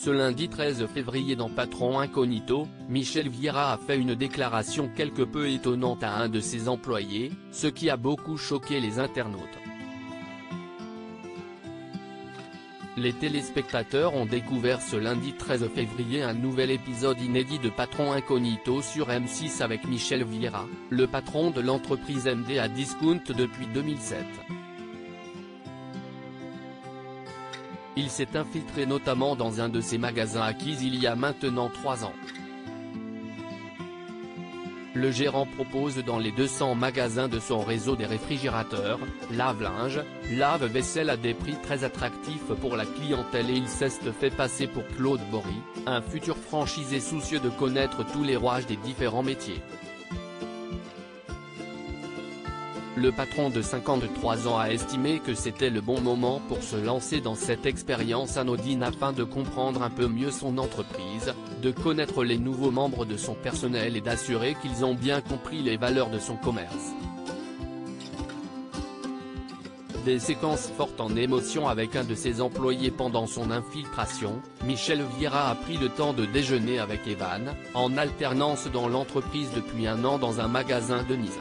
Ce lundi 13 février dans Patron Incognito, Michel Vieira a fait une déclaration quelque peu étonnante à un de ses employés, ce qui a beaucoup choqué les internautes. Les téléspectateurs ont découvert ce lundi 13 février un nouvel épisode inédit de Patron Incognito sur M6 avec Michel Vieira, le patron de l'entreprise MDA Discount depuis 2007. Il s'est infiltré notamment dans un de ses magasins acquis il y a maintenant 3 ans. Le gérant propose dans les 200 magasins de son réseau des réfrigérateurs, lave-linge, lave-vaisselle à des prix très attractifs pour la clientèle et il s'est fait passer pour Claude Bory, un futur franchisé soucieux de connaître tous les rouages des différents métiers. Le patron de 53 ans a estimé que c'était le bon moment pour se lancer dans cette expérience anodine afin de comprendre un peu mieux son entreprise, de connaître les nouveaux membres de son personnel et d'assurer qu'ils ont bien compris les valeurs de son commerce. Des séquences fortes en émotion avec un de ses employés pendant son infiltration, Michel Vieira a pris le temps de déjeuner avec Evan, en alternance dans l'entreprise depuis 1 an dans un magasin de Nice.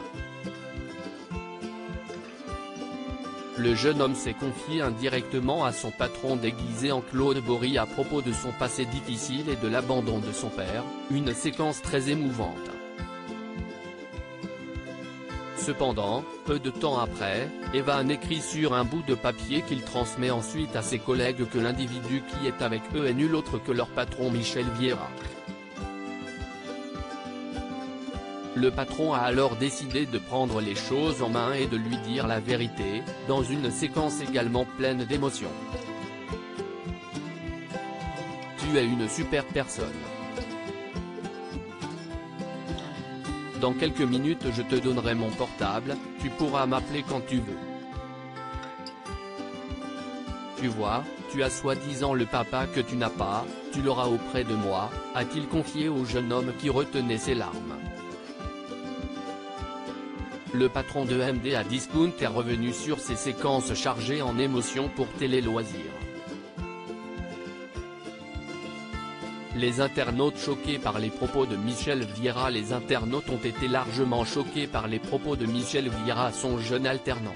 Le jeune homme s'est confié indirectement à son patron déguisé en Claude Bory à propos de son passé difficile et de l'abandon de son père, une séquence très émouvante. Cependant, peu de temps après, Evan écrit sur un bout de papier qu'il transmet ensuite à ses collègues que l'individu qui est avec eux est nul autre que leur patron Michel Vieira. Le patron a alors décidé de prendre les choses en main et de lui dire la vérité, dans une séquence également pleine d'émotions. Tu es une super personne. Dans quelques minutes je te donnerai mon portable, tu pourras m'appeler quand tu veux. Tu vois, tu as soi-disant le papa que tu n'as pas, tu l'auras auprès de moi, a-t-il confié au jeune homme qui retenait ses larmes. Le patron de MDA Discount est revenu sur ces séquences chargées en émotions pour Télé Loisirs. Les internautes choqués par les propos de Michel Vieira. Les internautes ont été largement choqués par les propos de Michel Vieira, son jeune alternant.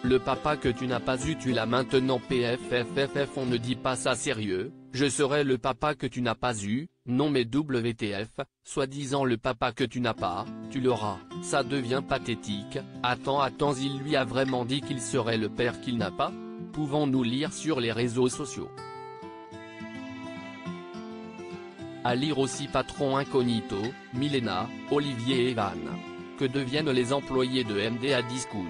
Le papa que tu n'as pas eu tu l'as maintenant. PFFFF on ne dit pas ça sérieux, je serai le papa que tu n'as pas eu, non mais WTF, soi-disant le papa que tu n'as pas, tu l'auras, ça devient pathétique. Attends il lui a vraiment dit qu'il serait le père qu'il n'a pas? Pouvons-nous lire sur les réseaux sociaux. À lire aussi Patron Incognito, Milena, Olivier et Evan. Que deviennent les employés de MDA Discount?